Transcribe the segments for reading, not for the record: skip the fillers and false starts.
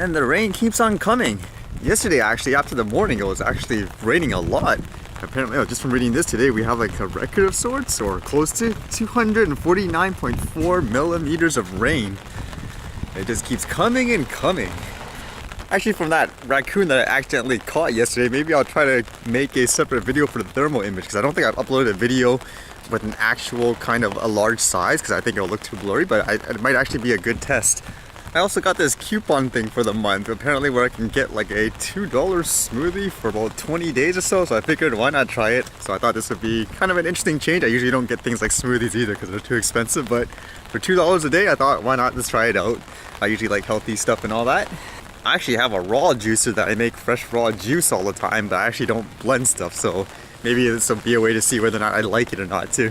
And the rain keeps on coming. Yesterday, actually, after the morning, it was actually raining a lot. Apparently, just from reading this today, we have like a record of sorts, or close to 249.4 millimeters of rain. It just keeps coming and coming. Actually, from that raccoon that I accidentally caught yesterday, maybe I'll try to make a separate video for the thermal image, because I don't think I've uploaded a video with an actual kind of a large size, because I think it'll look too blurry, but it might actually be a good test. I also got this coupon thing for the month, apparently, where I can get like a $2 smoothie for about 20 days or so, so I figured why not try it. So I thought this would be kind of an interesting change. I usually don't get things like smoothies either because they're too expensive, but for $2 a day, I thought why not just try it out. I usually like healthy stuff and all that. I actually have a raw juicer that I make fresh raw juice all the time, but I actually don't blend stuff, so maybe this will be a way to see whether or not I like it or not too.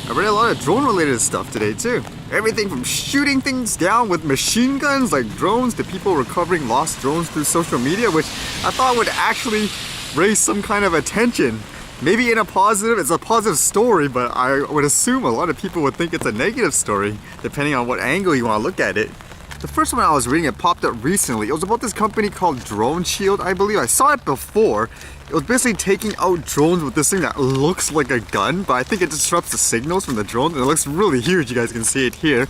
I read a lot of drone related stuff today too. Everything from shooting things down with machine guns like drones to people recovering lost drones through social media, which I thought would actually raise some kind of attention. Maybe it's a positive story, but I would assume a lot of people would think it's a negative story, depending on what angle you want to look at it. The first one I was reading, it popped up recently. It was about this company called Drone Shield, I believe. I saw it before. It was basically taking out drones with this thing that looks like a gun, but I think it disrupts the signals from the drone, and it looks really huge. You guys can see it here.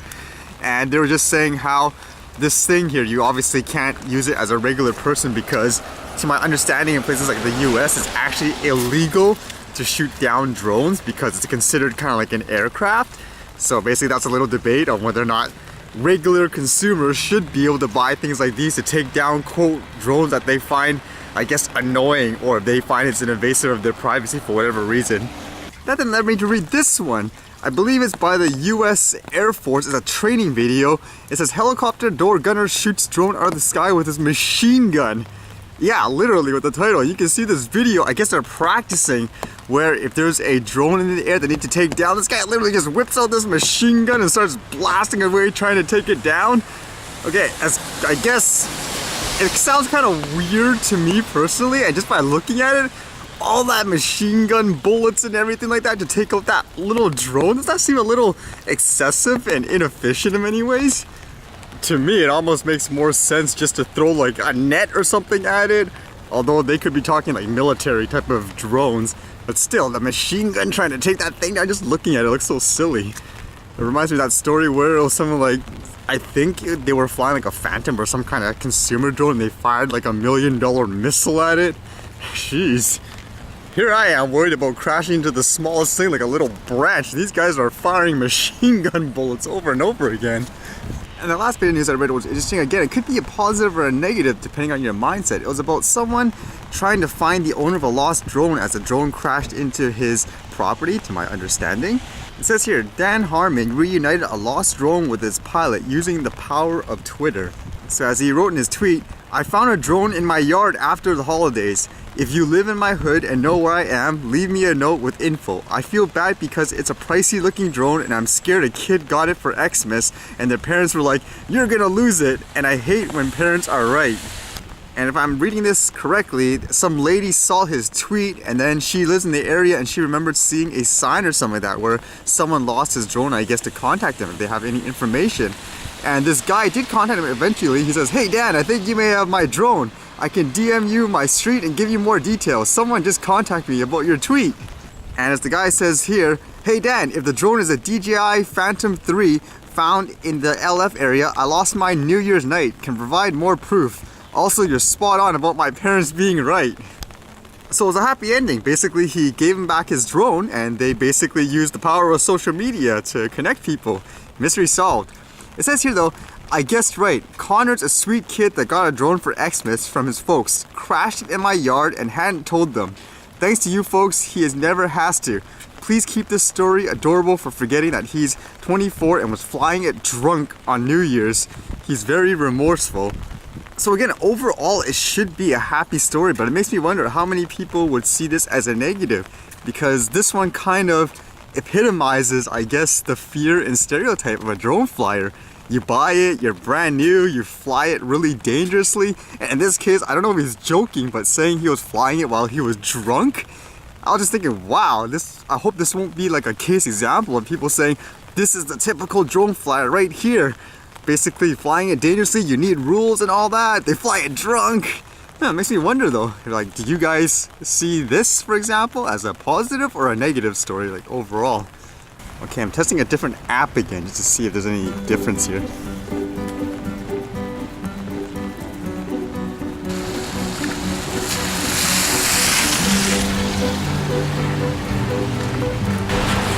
And they were just saying how this thing here, you obviously can't use it as a regular person because, to my understanding, in places like the US, it's actually illegal to shoot down drones because it's considered kind of like an aircraft. So basically that's a little debate on whether or not regular consumers should be able to buy things like these to take down, quote, drones that they find, I guess, annoying, or if they find it's an invasive of their privacy for whatever reason. That then led me to read this one. I believe it's by the US Airforce. It's a training video. It says helicopter door gunner shoots drone out of the sky with his machine gun. Yeah, literally with the title. You can see this video. I guess they're practicing where if there's a drone in the air they need to take down, this guy literally just whips out this machine gun and starts blasting away trying to take it down. Okay, I guess it sounds kind of weird to me personally, and just by looking at it, all that machine gun bullets and everything like that to take out that little drone, does that seem a little excessive and inefficient in many ways? To me, it almost makes more sense just to throw like a net or something at it, although they could be talking like military type of drones. But still, the machine gun trying to take that thing down, just looking at it looks so silly. It reminds me of that story where it was someone like, I think they were flying like a Phantom or some kind of consumer drone and they fired like $1 million missile at it. Jeez. Here I am worried about crashing into the smallest thing like a little branch. These guys are firing machine gun bullets over and over again. And the last bit of news I read was interesting. Again, it could be a positive or a negative depending on your mindset. It was about someone trying to find the owner of a lost drone as a drone crashed into his property, to my understanding. It says here, Dan Harmon reunited a lost drone with its pilot using the power of Twitter. So as he wrote in his tweet, I found a drone in my yard after the holidays. If you live in my hood and know where I am, leave me a note with info. I feel bad because it's a pricey looking drone and I'm scared a kid got it for Xmas and their parents were like, you're gonna lose it, and I hate when parents are right. And if I'm reading this correctly, some lady saw his tweet and then she lives in the area and she remembered seeing a sign or something like that where someone lost his drone, I guess, to contact them if they have any information. And this guy did contact him eventually. He says, hey Dan, I think you may have my drone. I can DM you my street and give you more details. Someone just contacted me about your tweet. And as the guy says here, hey Dan, if the drone is a DJI Phantom 3 found in the LF area, I lost mine New Year's night. Can provide more proof. Also, you're spot on about my parents being right. So it was a happy ending. Basically, he gave him back his drone and they basically used the power of social media to connect people. Mystery solved. It says here though, I guessed right. Connor's a sweet kid that got a drone for Xmas from his folks. Crashed it in my yard and hadn't told them. Thanks to you folks, he never has to. Please keep this story adorable for forgetting that he's 24 and was flying it drunk on New Year's. He's very remorseful. So again, overall it should be a happy story, but it makes me wonder how many people would see this as a negative, because this one kind of epitomizes, I guess, the fear and stereotype of a drone flyer. You buy it, you're brand new, you fly it really dangerously, and in this case, I don't know if he's joking, but saying he was flying it while he was drunk. I was just thinking, wow, I hope this won't be like a case example of people saying, this is the typical drone flyer right here. basically flying it dangerously, you need rules and all that. They fly it drunk. Yeah, it makes me wonder though, like, did you guys see this, for example, as a positive or a negative story, like overall? Okay, I'm testing a different app again just to see if there's any difference here.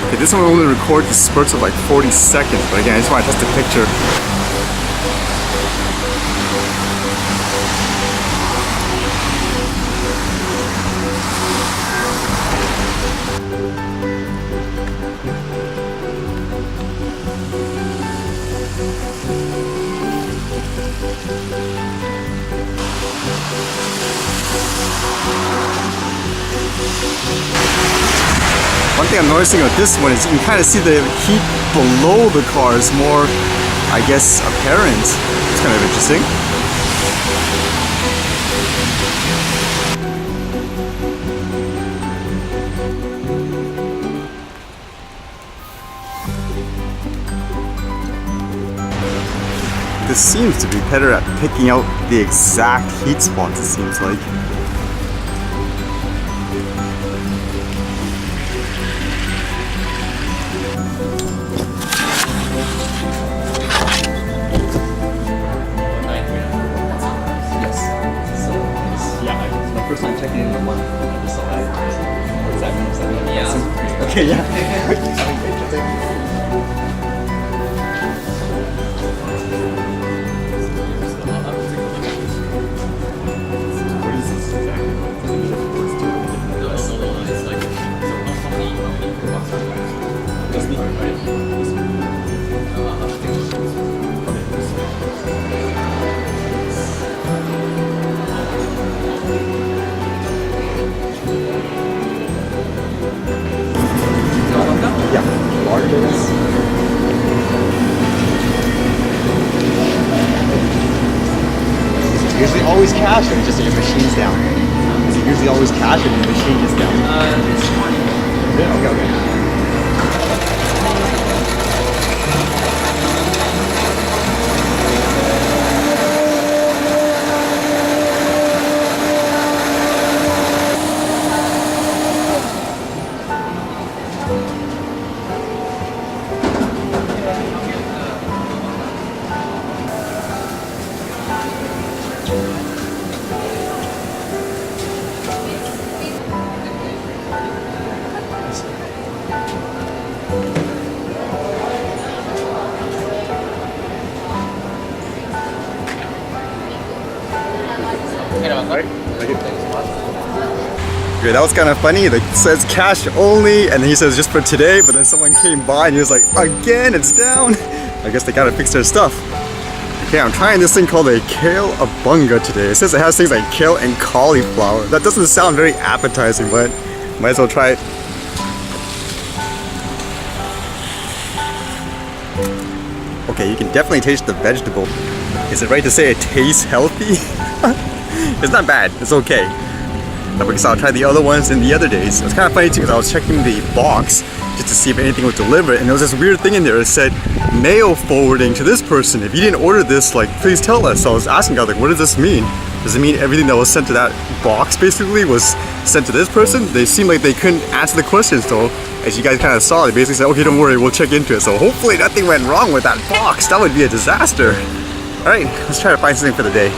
Okay, this one will only record the spurts of like 40 seconds, but again, I just want to test the picture. One thing I'm noticing with this one is you can kind of see the heat below the car is more, I guess, apparent. It's kind of interesting. This seems to be better at picking out the exact heat spots, it seems like. First time checking in the one. What does that mean? Does that mean yeah. Okay, yeah. What is this exactly? It's like, so how many bucks are there? Just me. Usually always cash or just your machine's down? Is it usually always cash or your machine is down? It's 20. Yeah, okay. Okay, that was kind of funny. It says cash only, and then he says just for today, but then someone came by and he was like, again, it's down. I guess they gotta fix their stuff. Okay, I'm trying this thing called a kale abunga today. It says it has things like kale and cauliflower. That doesn't sound very appetizing, but might as well try it. Okay, you can definitely taste the vegetable. Is it right to say it tastes healthy? It's not bad, it's okay. Because I'll try the other ones in the other days. It was kind of funny too because I was checking the box just to see if anything was delivered, and there was this weird thing in there. It said mail forwarding to this person. If you didn't order this, like, please tell us. So I was asking God, like, what does this mean? Does it mean everything that was sent to that box basically was sent to this person? They seemed like they couldn't answer the question, so as you guys kind of saw, they basically said, okay, don't worry, we'll check into it. So hopefully nothing went wrong with that box. That would be a disaster. Alright, let's try to find something for the day.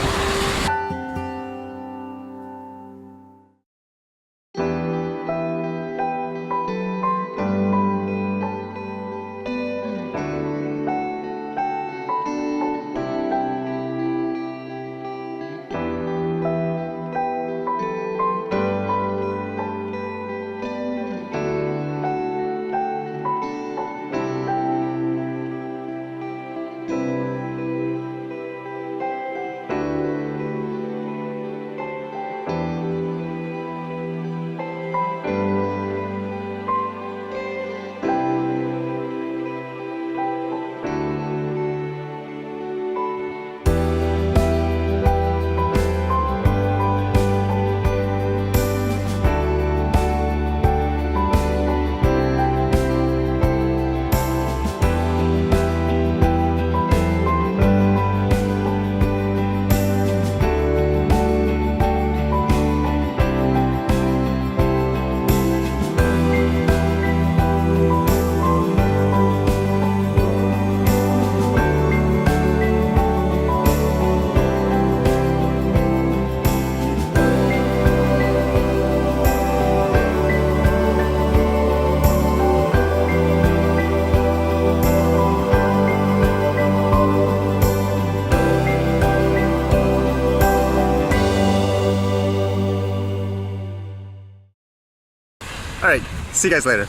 Alright, see you guys later.